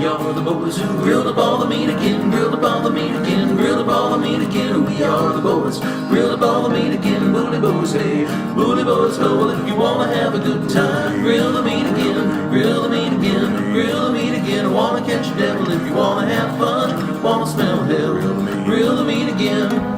are the boys who grilled up all the meat again, grilled up all the meat again, grilled up all the meat again. We are the boys, grilled up all the meat again, bully boys, hey, bully boys, oh, well, if you wanna have a good time, grill the meat again, grill the meat again, grill the meat again. I wanna catch a devil if you wanna have fun, wanna smell hell, grill the meat again.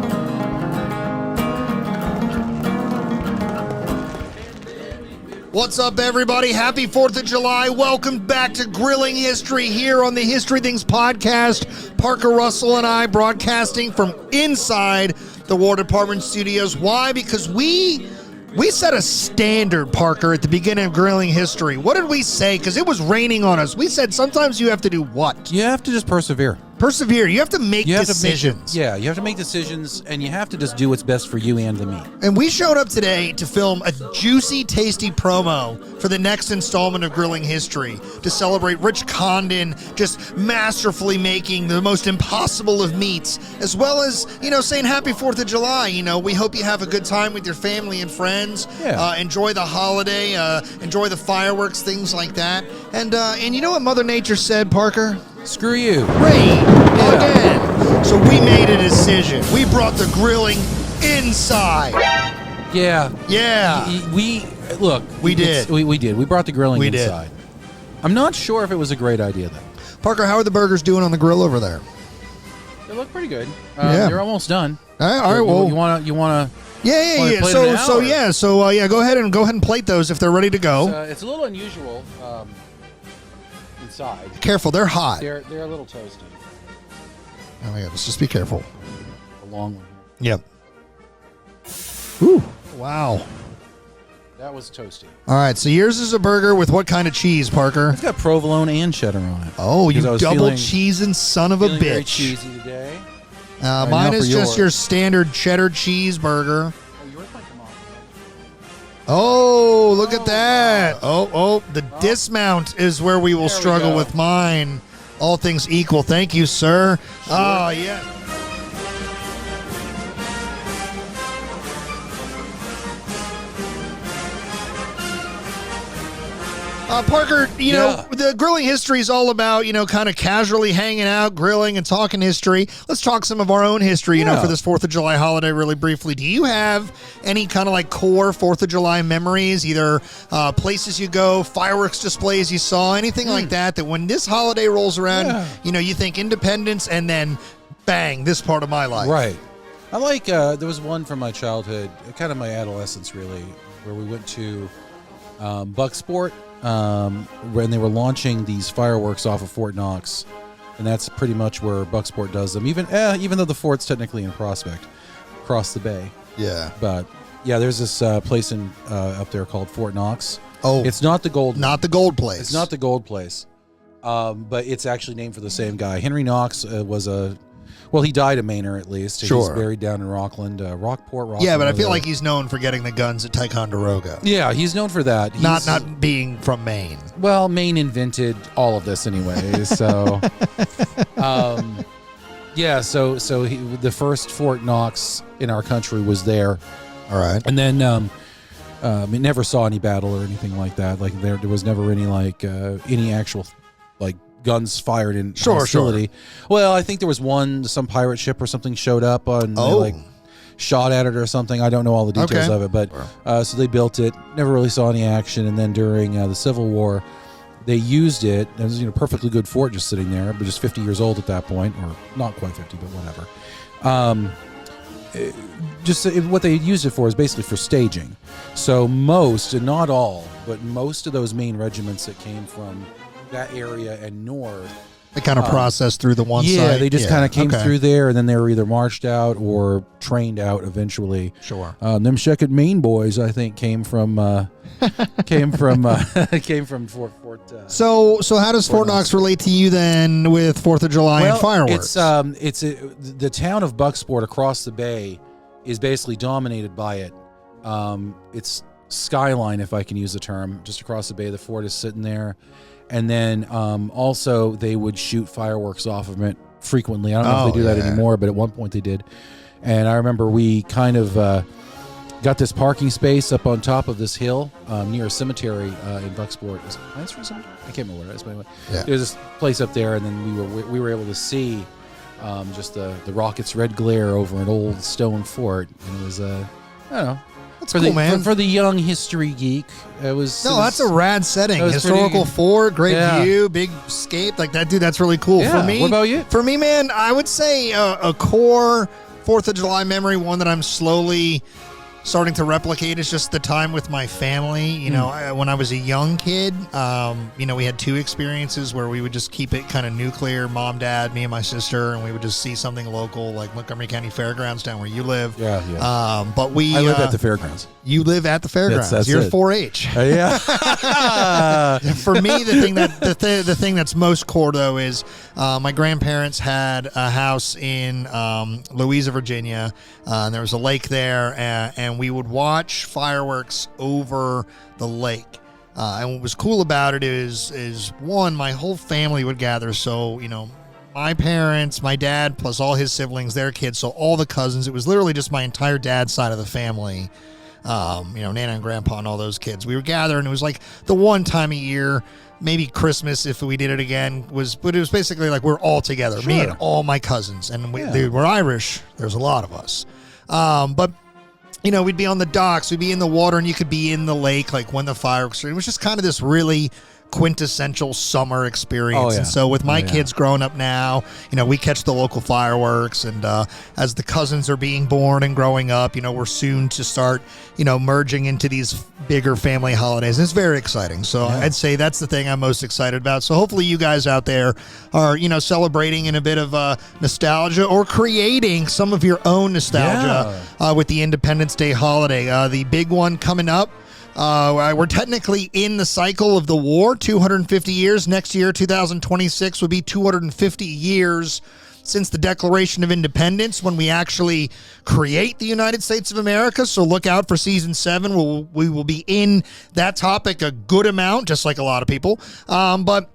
What's up, everybody? Happy 4th of July. Welcome back to Grilling History here on the History Things podcast. Parker Russell and I broadcasting from inside the War Department studios. Why? Because we set a standard, Parker, at the beginning of Grilling History. What did we say? Because it was raining on us. We said sometimes you have to do what? You have to just persevere. Persevere. You have to make decisions. You have to make decisions, and you have to just do what's best for you and the meat. And we showed up today to film a juicy, tasty promo for the next installment of Grilling History to celebrate Rich Condon just masterfully making the most impossible of meats, as well as, saying happy 4th of July. We hope you have a good time with your family and friends. Yeah. Enjoy the holiday, enjoy the fireworks, things like that. And you know what Mother Nature said, Parker? Screw you. Rain again. So we made a decision. We brought the grilling inside. Yeah. We did. We did. We brought the grilling We inside. I'm not sure if it was a great idea, though. Parker, how are the burgers doing on the grill over there? They look pretty good. Yeah. They're almost done. All right. Well, you wanna? Yeah. Go ahead and plate those if they're ready to go. It's a little unusual inside. Careful, they're hot. They're a little toasty. Oh my God, let's just be careful. A long one. Yep. Ooh. Wow. That was toasty. All right, so yours is a burger with what kind of cheese, Parker? It's got provolone and cheddar on it. Oh, you double cheesing son of a bitch. Very cheesy today. Mine is just your standard cheddar cheeseburger. Oh, yours might come off. Oh, look at that. The dismount is where we will struggle with mine. All things equal. Thank you, sir. Sure. Oh, yeah. Parker, the Grilling History is all about, kind of casually hanging out, grilling and talking history. Let's talk some of our own history, for this 4th of July holiday really briefly. Do you have any kind of like core 4th of July memories, either places you go, fireworks displays you saw, anything like that when this holiday rolls around, you think independence and then bang, this part of my life. Right. I like, there was one from my childhood, kind of my adolescence really, where we went to Bucksport. When they were launching these fireworks off of Fort Knox, and that's pretty much where Bucksport does them. Even though the fort's technically in Prospect, across the bay. Yeah. But yeah, there's this place in up there called Fort Knox. Oh, it's not the gold. Not the gold place. It's not the gold place. But it's actually named for the same guy. Henry Knox was he died a Mainer at least. Sure. He's buried down in Rockland, Rockport. Yeah, but I feel like he's known for getting the guns at Ticonderoga. Yeah, he's known for that. Not being from Maine. Well, Maine invented all of this anyway, so the first Fort Knox in our country was there. All right. And then it never saw any battle or anything like that. Like there was never any any actual guns fired in hostility. Sure. Well, I think there was some pirate ship or something showed up and they shot at it or something. I don't know all the details of it, but so they built it, never really saw any action, and then during the Civil War they used it. It was perfectly good fort just sitting there, but just 50 years old at that point, or not quite 50, but whatever. What they used it for is basically for staging. So most, and not all, but most of those main regiments that came from that area and north, they kind of processed through the one side. Yeah, they just kind of came through there, and then they were either marched out or trained out eventually. Sure. Them Second Maine boys, I think, came from Fort. So how does Fort Knox relate to you then with 4th of July and fireworks? The town of Bucksport across the bay is basically dominated by it. It's skyline, if I can use the term, just across the bay. The fort is sitting there. And then also they would shoot fireworks off of it frequently. I don't know if they do that anymore, but at one point they did. And I remember we kind of got this parking space up on top of this hill near a cemetery in Bucksport. Is it Lansford Cemetery? I can't remember what it is. But anyway, Yeah. there's this place up there, and then we were able to see just the rocket's red glare over an old stone fort, and it was I don't know. That's For cool, the, man. For the young history geek, it was. No, that's a rad setting. that was Historical pretty- fort, great Yeah. view, big scape. Like that, dude, that's really cool. Yeah. For me, What about you? For me, man, I would say a core 4th of July memory, one that I'm slowly starting to replicate, is just the time with my family. You know, when I was a young kid, you know, we had 2 experiences where we would just keep it kind of nuclear, mom, dad, me and my sister, and we would just see something local like Montgomery County Fairgrounds down where you live. Yeah, yeah. But we I live at the fairgrounds. you live at the fairgrounds. That's You're it. 4-H. Yeah. For me, the thing that's most core though is my grandparents had a house in Louisa, Virginia, and there was a lake there, and we would watch fireworks over the lake. And what was cool about it is one, my whole family would gather. So, you know, my parents, my dad, plus all his siblings, their kids, so all the cousins. It was literally just my entire dad's side of the family. You know, Nana and Grandpa and all those kids. We would gather, and it was like the one time a year, maybe Christmas if we did it again, but it was basically like we're all together, me Sure. and all my cousins. And Yeah. dude, we're Irish. There's a lot of us. But you know, we'd be on the docks, we'd be in the water, and you could be in the lake, like when the fireworks. It was just kind of this really quintessential summer experience. Oh, yeah. And so with my Oh, yeah. kids growing up now, you know, we catch the local fireworks, and as the cousins are being born and growing up, you know, we're soon to start, you know, merging into these bigger family holidays. And it's very exciting. So Yeah. I'd say that's the thing I'm most excited about. So hopefully you guys out there are, you know, celebrating in a bit of nostalgia, or creating some of your own nostalgia with the Independence Day holiday. The big one coming up. We're technically in the cycle of the war, 250 years. Next year, 2026, would be 250 years since the Declaration of Independence, when we actually create the United States of America. So look out for season 7. We will be in that topic a good amount, just like a lot of people. But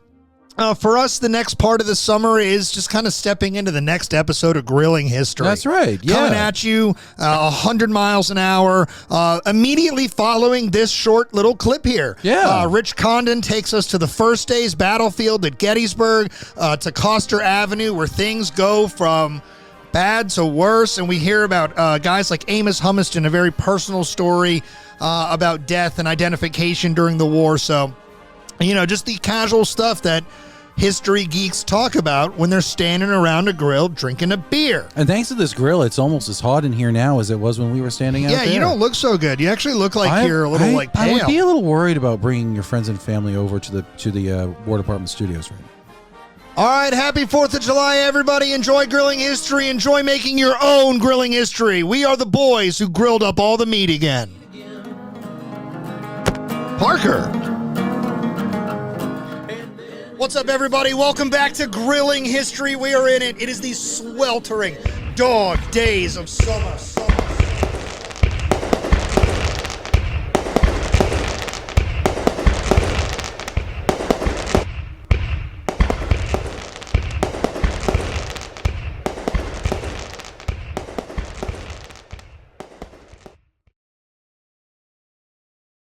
for us, the next part of the summer is just kind of stepping into the next episode of Grilling History. That's right. Yeah. Coming at you 100 miles an hour, immediately following this short little clip here. Yeah. Rich Condon takes us to the first day's battlefield at Gettysburg, to Coster Avenue, where things go from bad to worse. And we hear about guys like Amos Humiston, a very personal story about death and identification during the war. So, you know, just the casual stuff that history geeks talk about when they're standing around a grill drinking a beer. And thanks to this grill, it's almost as hot in here now as it was when we were standing out Yeah, there. you don't look so good. You actually look like you're a little like I pale. would be a little worried about bringing your friends and family over to the War Department studios right now. All right, happy 4th of July, everybody. Enjoy grilling history. Enjoy making your own grilling history. We are the boys who grilled up all the meat again. Parker. What's up, everybody? Welcome back to Grilling History. We are in it. It is the sweltering dog days of summer.